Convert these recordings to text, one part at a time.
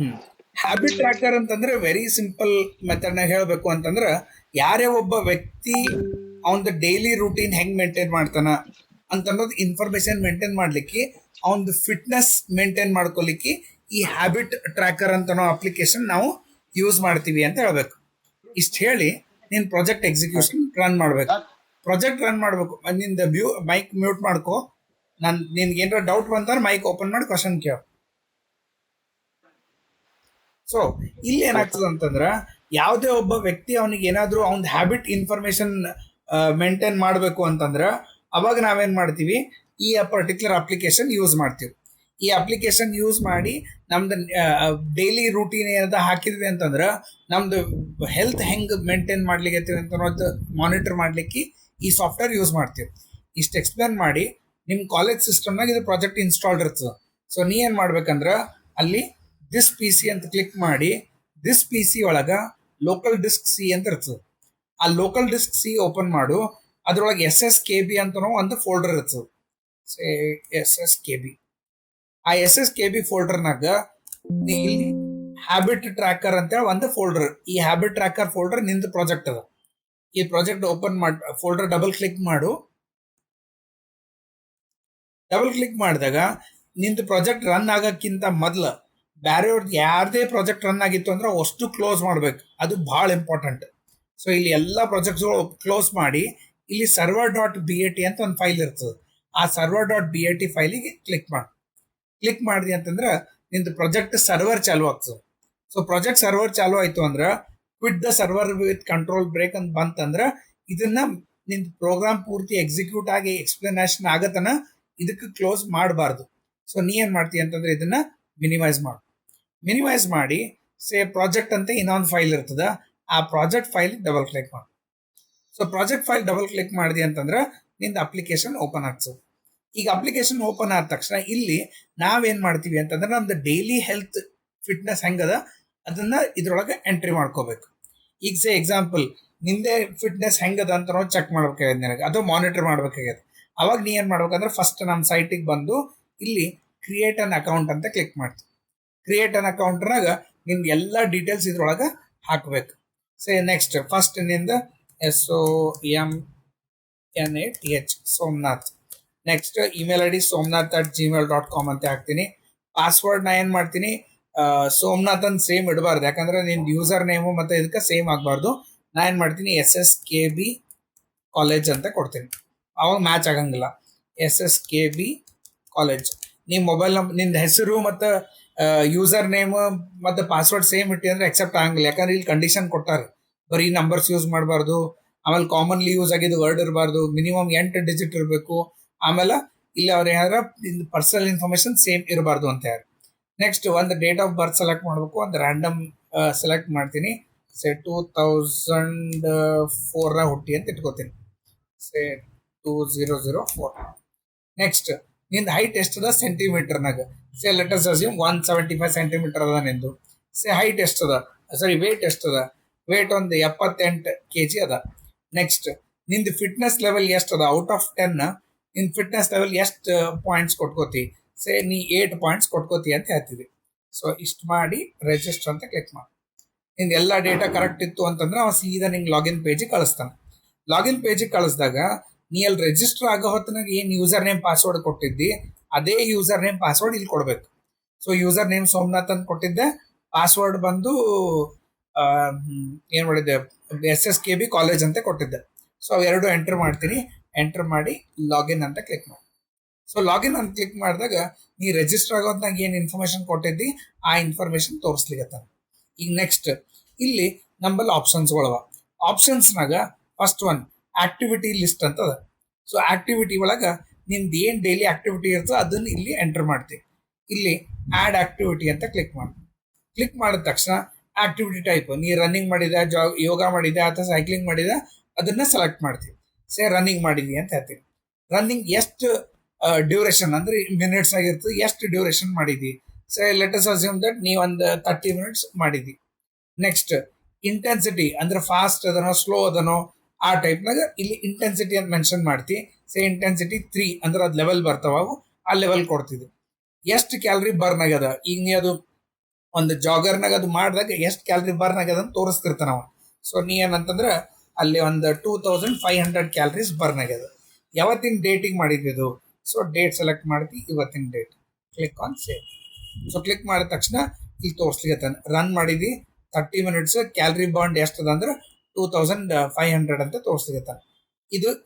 ಹ್ಮ್ habit tracker ಅಂತಂದ್ರೆ very simple ಮೆಥಡ್ನಾಗ ಹೇಳಬೇಕು ಅಂತಂದ್ರೆ ಯಾರೇ ಒಬ್ಬ ವ್ಯಕ್ತಿ ಅವನದು ಡೈಲಿ ರೂಟೀನ್ ಹೆಂಗ್ ಮೇಂಟೈನ್ ಮಾಡ್ತಾನ ಅಂತ ಅನ್ನೋದು ಇನ್ಫಾರ್ಮೇಶನ್ ಮೇಂಟೈನ್ ಮಾಡ್ಲಿಕ್ಕೆ ಅವನದು ಫಿಟ್ನೆಸ್ ಮೇಂಟೈನ್ ಮಾಡ್ಕೊಲಿಕ್ಕೆ ಈ ಹ್ಯಾಬಿಟ್ ಟ್ರ್ಯಾಕರ್ ಅಂತ ಅಪ್ಲಿಕೇಶನ್ ನಾವು ಯೂಸ್ ಮಾಡ್ತೀವಿ ಅಂತ ಹೇಳ್ಬೇಕು. ಇಷ್ಟು ಹೇಳಿ ನೀನ್ ಪ್ರಾಜೆಕ್ಟ್ ಎಕ್ಸಿಕ್ಯೂಷನ್ ರನ್ ಮಾಡ್ಬೇಕು. ಪ್ರಾಜೆಕ್ಟ್ ರನ್ ಮಾಡ್ಬೇಕು. ನಿಂದ ಮೈಕ್ ಮ್ಯೂಟ್ ಮಾಡ್ಕೋ. ನಿನ್ಗೆ ಏನಾರ ಡೌಟ್ ಬಂದ್ರೆ ಮೈಕ್ ಓಪನ್ ಮಾಡಿ ಕ್ವಶನ್ ಕೇಳ. ಸೊ ಇಲ್ಲಿ ಏನಾಗ್ತದೆ ಅಂತಂದ್ರ ಯಾವುದೇ ಒಬ್ಬ ವ್ಯಕ್ತಿ ಅವನಿಗೆ ಏನಾದ್ರೂ ಅವ್ನ ಹ್ಯಾಬಿಟ್ ಇನ್ಫಾರ್ಮೇಶನ್ ಮೇಂಟೈನ್ ಮಾಡಬೇಕು ಅಂತಂದ್ರ ಅವಾಗ ನಾವೇನ್ ಮಾಡ್ತೀವಿ, ಈ ಪರ್ಟಿಕ್ಯುಲರ್ ಅಪ್ಲಿಕೇಶನ್ ಯೂಸ್ ಮಾಡ್ತೀವಿ. ಈ ಅಪ್ಲಿಕೇಶನ್ ಯೂಸ್ ಮಾಡಿ ನಮ್ದು ಡೈಲಿ ರೂಟೀನ್ ಏನದ ಹಾಕಿದ್ವಿ ಅಂತಂದ್ರ ನಮ್ದು ಹೆಲ್ತ್ ಹೆಂಗ್ ಮೇಂಟೈನ್ ಮಾಡ್ಲಿಕ್ಕೆ ಅಂತ ಮಾನಿಟರ್ ಮಾಡ್ಲಿಕ್ಕೆ ಈ ಸಾಫ್ಟ್ವೇರ್ ಯೂಸ್ ಮಾಡ್ತೀವಿ. ಇಷ್ಟು ಎಕ್ಸ್ಪ್ಲೇನ್ ಮಾಡಿ ನಿಮ್ಮ ಕಾಲೇಜ್ ಸಿಸ್ಟಮ್ನಾಗ ಇದು ಪ್ರಾಜೆಕ್ಟ್ ಇನ್ಸ್ಟಾಲ್ಡ್ ಇರ್ತದೆ. ಸೊ ನೀ ಏನು ಮಾಡ್ಬೇಕಂದ್ರೆ ಅಲ್ಲಿ ದಿಸ್ ಪಿ ಸಿ ಅಂತ ಕ್ಲಿಕ್ ಮಾಡಿ ದಿಸ್ ಪಿ ಸಿ ಒಳಗೆ ಲೋಕಲ್ ಡಿಸ್ಕ್ ಸಿ ಅಂತ ಇರ್ತದೆ. ಆ ಲೋಕಲ್ ಡಿಸ್ಕ್ ಸಿ ಓಪನ್ ಮಾಡು. ಅದ್ರೊಳಗೆ ಎಸ್ ಎಸ್ ಕೆ ಬಿ ಅಂತ ಒಂದು ಫೋಲ್ಡರ್ ಇರ್ತದೆ. S S K B. ಆ ಎಸ್ ಎಸ್ ಕೆ ಬಿ ಫೋಲ್ಡರ್ನಾಗ ಇಲ್ಲಿ ಹ್ಯಾಬಿಟ್ ಟ್ರ್ಯಾಕರ್ ಅಂತ ಒಂದು ಫೋಲ್ಡರ್. ಈ ಹ್ಯಾಬಿಟ್ ಟ್ರ್ಯಾಕರ್ ಫೋಲ್ಡರ್ ನಿಂದು ಪ್ರಾಜೆಕ್ಟ್ ಅದ. ಈ ಪ್ರಾಜೆಕ್ಟ್ ಓಪನ್ ಮಾಡಿ ಫೋಲ್ಡರ್ ಡಬಲ್ ಕ್ಲಿಕ್ ಮಾಡು. ಡಬಲ್ ಕ್ಲಿಕ್ ಮಾಡಿದಾಗ ನಿಂದು ಪ್ರಾಜೆಕ್ಟ್ ರನ್ ಆಗಕ್ಕಿಂತ ಮೊದಲು ಬೇರೆಯವ್ರದ್ದು ಯಾರದೇ ಪ್ರಾಜೆಕ್ಟ್ ರನ್ ಆಗಿತ್ತು ಅಂದ್ರೆ ಅಷ್ಟು ಕ್ಲೋಸ್ ಮಾಡ್ಬೇಕು. ಅದು ಭಾಳ ಇಂಪಾರ್ಟೆಂಟ್. ಸೊ ಇಲ್ಲಿ ಎಲ್ಲ ಪ್ರಾಜೆಕ್ಟ್ಸ್ಗಳು ಕ್ಲೋಸ್ ಮಾಡಿ ಇಲ್ಲಿ server dot B A T ಅಂತ ಒಂದು ಫೈಲ್ ಇರ್ತದೆ. ಆ server dot B A T ಫೈಲಿಗೆ ಕ್ಲಿಕ್ ಮಾಡಿ. ಕ್ಲಿಕ್ ಮಾಡಿದೆ ಅಂತಂದ್ರೆ ನಿಂದು ಪ್ರಾಜೆಕ್ಟ್ ಸರ್ವರ್ ಚಾಲು ಆಗ್ತದೆ. ಸೊ ಪ್ರಾಜೆಕ್ಟ್ ಸರ್ವರ್ ಚಾಲು ಆಯ್ತು ಅಂದ್ರೆ quit the server with control break ಅಂತ ಬಂತಂದ್ರೆ ಇದನ್ನ ನಿಂದು ಪ್ರೋಗ್ರಾಮ್ ಪೂರ್ತಿ ಎಕ್ಸಿಕ್ಯೂಟ್ ಆಗಿ ಎಕ್ಸ್ಪ್ಲನೇಷನ್ ಆಗತನ ಇದಕ್ಕೆ ಕ್ಲೋಸ್ ಮಾಡಬಾರ್ದು. ಸೊ ನೀ ಏನು ಮಾಡ್ತೀಯ ಅಂತಂದ್ರೆ ಇದನ್ನ ಮಿನಿಮೈಸ್ ಮಾಡು. ಮಿನಿಮೈಸ್ ಮಾಡಿ ಪ್ರಾಜೆಕ್ಟ್ ಅಂತ ಇನ್ನೊಂದು ಫೈಲ್ ಇರ್ತದ. ಆ ಪ್ರಾಜೆಕ್ಟ್ ಫೈಲ್ ಡಬಲ್ ಕ್ಲಿಕ್ ಮಾಡಿ. So project file double click ಮಾಡಿದೆ ಅಂತಂದ್ರೆ ನಿಂದ ಅಪ್ಲಿಕೇಶನ್ ಓಪನ್ ಆಗ್ತದೆ. ಈಗ ಅಪ್ಲಿಕೇಶನ್ ಓಪನ್ ಆದ ತಕ್ಷಣ ಇಲ್ಲಿ ನಾವೇನ್ ಮಾಡ್ತೀವಿ ಅಂತಂದ್ರೆ ನಮ್ದು ಡೈಲಿ ಹೆಲ್ತ್ ಫಿಟ್ನೆಸ್ ಹೆಂಗದ ಅದನ್ನ ಇದ್ರೊಳಗೆ ಎಂಟ್ರಿ ಮಾಡ್ಕೋಬೇಕು. ಈಗ ಎಕ್ಸಾಂಪಲ್ ನಿಂದೆ ಫಿಟ್ನೆಸ್ ಹೆಂಗದ ಅಂತ ನಾವು ಚೆಕ್ ಮಾಡ್ಬೇಕಾಗ್ಯದ ನಿನಗೆ, ಅದು ಮಾನಿಟರ್ ಮಾಡ್ಬೇಕಾಗ್ಯದ. ಅವಾಗ ನೀ ಏನ್ ಮಾಡ್ಬೇಕಂದ್ರೆ ಫಸ್ಟ್ ನಮ್ಮ ಸೈಟಿಗೆ ಬಂದು ಇಲ್ಲಿ ಕ್ರಿಯೇಟ್ ಅನ್ ಅಕೌಂಟ್ ಅಂತ ಕ್ಲಿಕ್ ಮಾಡ್ತೀವಿ. ಕ್ರಿಯೇಟ್ ಅನ್ ಅಕೌಂಟ್ನಾಗ ನಿಮ್ಗೆ ಎಲ್ಲ ಡೀಟೇಲ್ಸ್ ಇದ್ರೊಳಗೆ ಹಾಕಬೇಕು. ನೆಕ್ಸ್ಟ್ ಫಸ್ಟ್ ನಿಂದ SOMNATH Somnath. Next email I D somnath@gmail.com ಅಂತ ಹಾಕ್ತೀನಿ. ಪಾಸ್ವರ್ಡ್ ನಾ ಏನು ಮಾಡ್ತೀನಿ, ಸೋಮನಾಥ್ ಅಂತ ಸೇಮ್ ಇಡಬಾರ್ದು. ಯಾಕಂದ್ರೆ ನಿನ್ನ ಯೂಸರ್ ನೇಮು ಮತ್ತು ಇದಕ್ಕೆ ಸೇಮ್ ಆಗಬಾರ್ದು. ನಾ ಏನು ಮಾಡ್ತೀನಿ SSKB ಕಾಲೇಜ್ ಅಂತ ಕೊಡ್ತೀನಿ. ಅವಾಗ ಮ್ಯಾಚ್ ಆಗಂಗಿಲ್ಲ. SSKB college. ನಿಮ್ಮ ಮೊಬೈಲ್ ನಿಂದ ಹೆಸರು ಮತ್ತು ಯೂಸರ್ ನೇಮ್ ಮತ್ತು ಪಾಸ್ವರ್ಡ್ ಸೇಮ್ ಇಟ್ಟಿ ಅಂದ್ರೆ ಎಕ್ಸೆಪ್ಟ್ ಆಗಂಗಿಲ್ಲ. ಯಾಕಂದ್ರೆ ಇಲ್ಲಿ ಕಂಡೀಷನ್ ಕೊಟ್ಟಾರೆ, ಬರೀ ನಂಬರ್ಸ್ ಯೂಸ್ ಮಾಡಬಾರ್ದು, ಆಮೇಲೆ ಕಾಮನ್ಲಿ ಯೂಸ್ ಆಗಿದ್ದು ವರ್ಡ್ ಇರಬಾರ್ದು, ಮಿನಿಮಮ್ 8 ಡಿಜಿಟ್ ಇರಬೇಕು, ಆಮೇಲೆ ಇಲ್ಲಿ ಅವ್ರು ಏನಾರ ಪರ್ಸನಲ್ ಇನ್ಫಾರ್ಮೇಶನ್ ಸೇಮ್ ಇರಬಾರ್ದು ಅಂತ ಯಾರು. ನೆಕ್ಸ್ಟ್ ಒಂದು ಡೇಟ್ ಆಫ್ ಬರ್ತ್ ಸೆಲೆಕ್ಟ್ ಮಾಡಬೇಕು. ಒಂದು ರ್ಯಾಂಡಮ್ ಸೆಲೆಕ್ಟ್ ಮಾಡ್ತೀನಿ. 2004 ಹುಟ್ಟಿ ಅಂತ ಇಟ್ಕೋತೀನಿ. 2004. ನೆಕ್ಸ್ಟ್ ನಿಂದ ಹೈಟ್ ಎಷ್ಟದ ಸೆಂಟಿಮೀಟರ್ನಾಗ. ಲೆಟ್ ಅಸ್ ಅಸ್ಯೂಮ್ 175 ಸೆಂಟಿಮೀಟರ್ ಅದ ನಿಂದು. ಹೈಟ್ ಎಷ್ಟದ, ಸಾರಿ ವೇಟ್ ಎಷ್ಟದ, ವೇಟ್ ಒಂದು 78 kg ಅದ. ನೆಕ್ಸ್ಟ್ ನಿಂದು ಫಿಟ್ನೆಸ್ ಲೆವೆಲ್ ಎಷ್ಟದ, ಔಟ್ ಆಫ್ 10 ನಿನ್ ಫಿಟ್ನೆಸ್ ಲೆವೆಲ್ ಎಷ್ಟು ಪಾಯಿಂಟ್ಸ್ ಕೊಟ್ಕೋತಿ. ನೀ 8 ಪಾಯಿಂಟ್ಸ್ ಕೊಟ್ಕೋತಿ ಅಂತ ಹೇಳ್ತಿದ್ವಿ. ಸೊ ಇಷ್ಟು ಮಾಡಿ ರಿಜಿಸ್ಟರ್ ಅಂತ ಕ್ಲಿಕ್ ಮಾಡಿ. ನಿಂದು ಎಲ್ಲ ಡೇಟಾ ಕರೆಕ್ಟ್ ಇತ್ತು ಅಂತಂದ್ರೆ ಅವ ಸೀದಾ ನಿಂಗೆ ಲಾಗಿನ್ ಪೇಜಿಗೆ ಕಳಿಸ್ತಾನೆ. ಲಾಗಿನ್ ಪೇಜಿಗೆ ಕಳಿಸಿದಾಗ ನೀ ಅಲ್ಲಿ ರಿಜಿಸ್ಟರ್ ಆಗೋ ಹೊತ್ತಿನಾಗ ಏನು ಯೂಸರ್ ನೇಮ್ ಪಾಸ್ವರ್ಡ್ ಕೊಟ್ಟಿದ್ದಿ ಅದೇ ಯೂಸರ್ ನೇಮ್ ಪಾಸ್ವರ್ಡ್ ಇಲ್ಲಿ ಕೊಡ್ಬೇಕು. ಸೊ ಯೂಸರ್ ನೇಮ್ ಸೋಮನಾಥ್ ಅಂತ ಕೊಟ್ಟಿದ್ದೆ, ಪಾಸ್ವರ್ಡ್ ಬಂದು ಏನು ಮಾಡಿದ್ದೆ SSKB ಕಾಲೇಜ್ ಅಂತ ಕೊಟ್ಟಿದ್ದೆ. ಸೊ ಅವೆರಡು ಎಂಟರ್ ಮಾಡ್ತೀನಿ. ಎಂಟರ್ ಮಾಡಿ ಲಾಗಿನ್ ಅಂತ ಕ್ಲಿಕ್ ಮಾಡಿ. ಸೊ ಲಾಗಿನ್ ಅಂತ ಕ್ಲಿಕ್ ಮಾಡಿದಾಗ ನೀ ರಿಜಿಸ್ಟರ್ ಆಗೋದ್ನಾಗ ಏನು ಇನ್ಫಾರ್ಮೇಶನ್ ಕೊಟ್ಟಿದ್ದಿ ಆ ಇನ್ಫಾರ್ಮೇಶನ್ ತೋರಿಸ್ಲಿಕ್ಕೆ. ಈಗ ನೆಕ್ಸ್ಟ್ ಇಲ್ಲಿ ನಮ್ಮಲ್ಲಿ ಆಪ್ಷನ್ಸ್ಗಳವ. ಆಪ್ಷನ್ಸ್ನಾಗ ಫಸ್ಟ್ ಒನ್ ಆಕ್ಟಿವಿಟಿ ಲಿಸ್ಟ್ ಅಂತ ಅದ. ಸೊ ಆಕ್ಟಿವಿಟಿ ಒಳಗೆ ನಿಮ್ದು ಏನು ಡೈಲಿ ಆಕ್ಟಿವಿಟಿ ಇರ್ತದೆ ಅದನ್ನು ಇಲ್ಲಿ ಎಂಟರ್ ಮಾಡ್ತೀವಿ. ಇಲ್ಲಿ ಆ್ಯಡ್ ಆಕ್ಟಿವಿಟಿ ಅಂತ ಕ್ಲಿಕ್ ಮಾಡಿ. ಕ್ಲಿಕ್ ಮಾಡಿದ ತಕ್ಷಣ ಆಕ್ಟಿವಿಟಿ ಟೈಪ್ ನೀ ರನ್ನಿಂಗ್ ಮಾಡಿದ, ಯೋಗ ಮಾಡಿದ ಅಥವಾ ಸೈಕ್ಲಿಂಗ್ ಮಾಡಿದ ಅದನ್ನ ಸೆಲೆಕ್ಟ್ ಮಾಡ್ತೀವಿ. ರನ್ನಿಂಗ್ ಮಾಡಿದ್ವಿ ಅಂತ ಹೇಳ್ತೀವಿ. ರನ್ನಿಂಗ್ ಎಷ್ಟು ಡ್ಯೂರೇಷನ್ ಅಂದ್ರೆ ಮಿನಿಟ್ಸ್ ಆಗಿರ್ತದೆ, ಎಷ್ಟು ಡ್ಯೂರೇಷನ್ ಮಾಡಿದ್ವಿ. ಲೆಟ್ ಅಸ್ ಅಸ್ಯೂಮ್ ದಟ್ ನೀ ಒಂದು 30 minutes ಮಾಡಿದ್ವಿ. ನೆಕ್ಸ್ಟ್ ಇಂಟೆನ್ಸಿಟಿ ಅಂದ್ರೆ ಫಾಸ್ಟ್ ಅದನೋ ಸ್ಲೋ ಅದನೋ ಆ ಟೈಪ್ನಾಗ ಇಲ್ಲಿ ಇಂಟೆನ್ಸಿಟಿ ಅಂತ ಮೆನ್ಷನ್ ಮಾಡ್ತಿ. ಇಂಟೆನ್ಸಿಟಿ 3 ಅಂದ್ರೆ ಅದು ಲೆವೆಲ್ ಬರ್ತಾವ, ಆ ಲೆವೆಲ್ ಕೊಡ್ತಿದ್ವಿ. ಎಷ್ಟು ಕ್ಯಾಲರಿ ಬರ್ನ್ ಆಗ್ಯದ. ಈಗ ನೀ ಅದು ಒಂದು ಜಾಗರ್ನಾಗ ಅದು ಮಾಡಿದಾಗ ಎಷ್ಟು ಕ್ಯಾಲರಿ ಬರ್ನ್ ಆಗ್ಯದ ಅಂತ ತೋರಿಸ್ತಿರ್ತಾನ ಅವ. ಸೊ ನೀ ಏನಂತಂದ್ರೆ ಅಲ್ಲಿ ಒಂದು 2500 ಕ್ಯಾಲರೀಸ್ ಬರ್ನ್ ಆಗ್ಯದ. ಯಾವತ್ತಿನ ಡೇಟಿಗೆ ಮಾಡಿದ್ವಿ ಅದು. ಸೊ ಡೇಟ್ ಸೆಲೆಕ್ಟ್ ಮಾಡ್ತಿ, ಇವತ್ತಿನ date, click on save. So click ಮಾಡಿದ ತಕ್ಷಣ ಇಲ್ಲಿ ತೋರಿಸ್ಲಿಕ್ಕೆ ರನ್ ಮಾಡಿದ್ವಿ 30 ಮಿನಿಟ್ಸ್, ಕ್ಯಾಲರಿ ಬರ್ನ್ ಎಷ್ಟದ ಅಂದ್ರೆ 2500 ಅಂತ ತೋರಿಸ್ಲಿಕ್ಕೆ.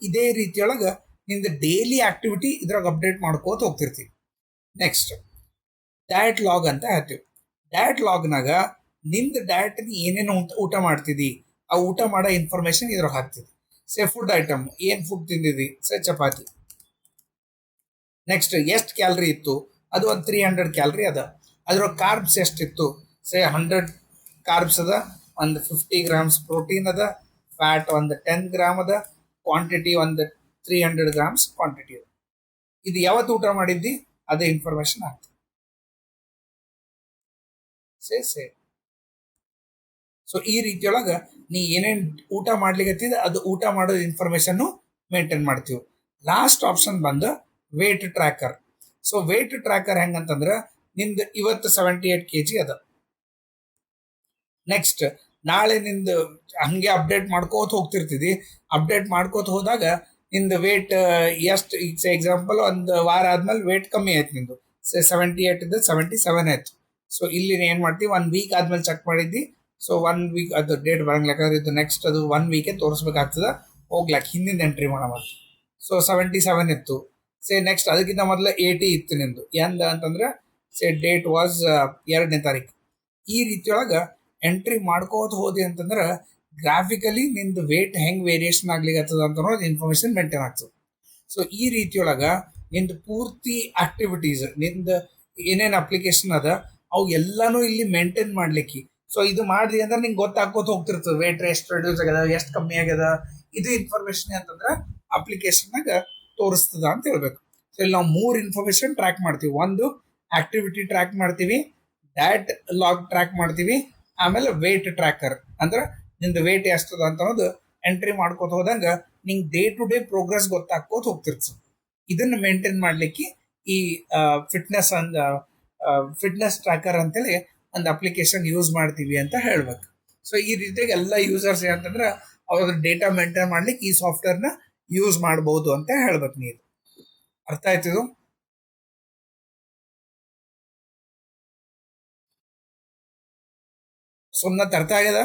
ಇದೇ ರೀತಿಯೊಳಗೆ ನಿಂದು ಡೈಲಿ ಆಕ್ಟಿವಿಟಿ ಇದ್ರಾಗ ಅಪ್ಡೇಟ್ ಮಾಡ್ಕೋತ ಹೋಗ್ತಿರ್ತೀವಿ. ನೆಕ್ಸ್ಟ್ ಡಯಟ್ ಲಾಗ್ ಅಂತ ಹೇಳ್ತೀವಿ. ಡಯಟ್ ಲಾಗ್ನಾಗ ನಿಮ್ದು ಡಯಟ್ ಏನೇನು ಊಟ ಮಾಡ್ತಿದ್ದಿ, ಆ ಊಟ ಮಾಡೋ ಇನ್ಫಾರ್ಮೇಶನ್ ಇದ್ರಾಗ ಹಾಕ್ತಿದ್ವಿ. ಫುಡ್ ಐಟಮ್ ಏನು ಫುಡ್ ತಿಂದಿದ್ವಿ, ಚಪಾತಿ. ನೆಕ್ಸ್ಟ್ ಎಷ್ಟು ಕ್ಯಾಲರಿ ಇತ್ತು, ಅದು ಒಂದು 300 ಕ್ಯಾಲರಿ ಅದ. ಅದ್ರ ಕಾರ್ಬ್ಸ್ ಎಷ್ಟಿತ್ತು, 100 ಕಾರ್ಬ್ಸ್ ಅದ, ಒಂದು 50 ಗ್ರಾಮ್ಸ್ ಪ್ರೋಟೀನ್ ಅದ, ಫ್ಯಾಟ್ ಒಂದು 10 ಗ್ರಾಮ್ ಅದ, ಕ್ವಾಂಟಿಟಿ ಒಂದು 300 ಗ್ರಾಮ್ಸ್ ಕ್ವಾಂಟಿಟಿ ಅದ. ಇದು ಯಾವತ್ತು ಊಟ ಮಾಡಿದ್ದಿ ಅದೇ ಇನ್ಫಾರ್ಮೇಶನ್ ಆಗ್ತದೆ. ಸೇವ್. ಸೊ ಈ ರೀತಿಯೊಳಗೆ ನೀ ಏನೇನು ಊಟ ಮಾಡ್ಲಿಕ್ಕೆ ಅದು ಊಟ ಮಾಡೋದು ಇನ್ಫಾರ್ಮೇಶನ್ ಮೇಂಟೈನ್ ಮಾಡ್ತೀವಿ. ಲಾಸ್ಟ್ ಆಪ್ಷನ್ ಬಂದು weight tracker. So weight tracker ಹೆಂಗಂತಂದ್ರೆ ನಿಮ್ದು ಇವತ್ತು 78 kg ಅದ. ನೆಕ್ಸ್ಟ್ ನಾಳೆ ನಿಂದು ಹಂಗೆ ಅಪ್ಡೇಟ್ ಮಾಡ್ಕೋತ ಹೋಗ್ತಿರ್ತಿದ್ದಿ. ಅಪ್ಡೇಟ್ ಮಾಡ್ಕೋತ ಹೋದಾಗ ನಿಂದು ವೇಟ್ ಎಷ್ಟು, ಈಗ ಎಕ್ಸಾಂಪಲ್ ಒಂದು ವಾರ ಆದ್ಮೇಲೆ ವೇಟ್ ಕಮ್ಮಿ ಆಯ್ತು ನಿಂದು, 78 ಇದ್ದು 77 ಆಯ್ತು. ಸೊ ಇಲ್ಲಿ ಏನು ಮಾಡ್ತೀವಿ, 1 ವೀಕ್ ಆದ್ಮೇಲೆ ಚೆಕ್ ಮಾಡಿದ್ದಿ. ಸೊ 1 ವೀಕ್ ಅದು ಡೇಟ್ ಬರಂಗಿಲ್ಲ, ಇದು ನೆಕ್ಸ್ಟ್ ಅದು 1 ವೀಕೆ ತೋರಿಸ್ಬೇಕಾಗ್ತದ, ಹೋಗ್ಲಾಕ್ ಹಿಂದಿಂದ ಎಂಟ್ರಿ ಮಾಡಬಾರ್ದು. ಸೊ 77 ಇತ್ತು. ನೆಕ್ಸ್ಟ್ ಅದಕ್ಕಿಂತ ಮೊದಲು 80 ಇತ್ತು ನಿಂದು. ಅಂತಂದ್ರೆ ಡೇಟ್ ವಾಸ್ 2ನೇ ತಾರೀಕು. ಈ ರೀತಿಯೊಳಗೆ ಎಂಟ್ರಿ ಮಾಡ್ಕೋತ ಹೋದಿ ಅಂತಂದ್ರೆ ಗ್ರಾಫಿಕಲಿ ನಿಂದು ವೇಟ್ ಹೆಂಗೆ ವೇರಿಯೇಷನ್ ಆಗ್ಲಿಕ್ಕೆ ಅಂತ ಅನ್ನೋದು ಇನ್ಫಾರ್ಮೇಶನ್ ಮೇಂಟೈನ್ ಆಗ್ತದೆ. ಸೊ ಈ ರೀತಿಯೊಳಗೆ ನಿಂದು ಪೂರ್ತಿ ಆಕ್ಟಿವಿಟೀಸ್, ನಿಂದು ಏನೇನು ಅಪ್ಲಿಕೇಶನ್ ಅದ ಅವು ಎಲ್ಲಾನು ಇಲ್ಲಿ ಮೇಂಟೈನ್ ಮಾಡ್ಲಿಕ್ಕೆ. ಸೊ ಇದು ಮಾಡಿದ್ರಿ ಅಂದ್ರೆ ನಿಂಗೆ ಗೊತ್ತಾಗ್ಕೋತ ಹೋಗ್ತಿರ್ತದೆ ವೇಟ್ ಎಷ್ಟು ರೆಡ್ಯೂಸ್ ಆಗ್ಯದ, ಎಷ್ಟು ಕಮ್ಮಿ ಆಗ್ಯದ. ಇದು ಇನ್ಫಾರ್ಮೇಶನ್ ಅಂತಂದ್ರೆ ಅಪ್ಲಿಕೇಶನ್ನಾಗ ತೋರಿಸ್ತದ ಅಂತ ಹೇಳ್ಬೇಕು. ಸೊ ಇಲ್ಲಿ ನಾವು 3 ಇನ್ಫಾರ್ಮೇಶನ್ ಟ್ರ್ಯಾಕ್ ಮಾಡ್ತೀವಿ. ಒಂದು ಆಕ್ಟಿವಿಟಿ ಟ್ರ್ಯಾಕ್ ಮಾಡ್ತೀವಿ, ಡಯಟ್ ಲಾಗ್ ಟ್ರ್ಯಾಕ್ ಮಾಡ್ತೀವಿ, ಆಮೇಲೆ ವೇಟ್ ಟ್ರ್ಯಾಕರ್ ಅಂದ್ರೆ ನಿಂದು ವೇಟ್ ಎಷ್ಟದ ಅಂತ ಅನ್ನೋದು ಎಂಟ್ರಿ ಮಾಡ್ಕೋತ ಹೋದಂಗ ನಿಂಗೆ ಡೇ ಟು ಡೇ ಪ್ರೋಗ್ರೆಸ್ ಗೊತ್ತಾಗ್ಕೋತ ಹೋಗ್ತಿರ್ತದೆ. ಇದನ್ನ ಮೇಂಟೈನ್ ಮಾಡ್ಲಿಕ್ಕೆ ಈ ಫಿಟ್ನೆಸ್ ಟ್ರ್ಯಾಕರ್ ಅಂತೇಳಿ ಒಂದು ಅಪ್ಲಿಕೇಶನ್ ಯೂಸ್ ಮಾಡ್ತೀವಿ ಅಂತ ಹೇಳ್ಬೇಕು. ಸೊ ಈ ರೀತಿಯಾಗಿ ಎಲ್ಲ ಯೂಸರ್ಸ್ ಏನಂತಂದ್ರೆ ಅವ್ರ ಡೇಟಾ ಮೇಂಟೈನ್ ಮಾಡ್ಲಿಕ್ಕೆ ಈ ಸಾಫ್ಟ್ವೇರ್ನ ಯೂಸ್ ಮಾಡ್ಬೋದು ಅಂತ ಹೇಳ್ಬೇಕು. ನೀವು ಅರ್ಥ ಆಯ್ತಿದು? ಸುಮ್ಮನೆ ಅರ್ಥ ಆಗ್ಯದ?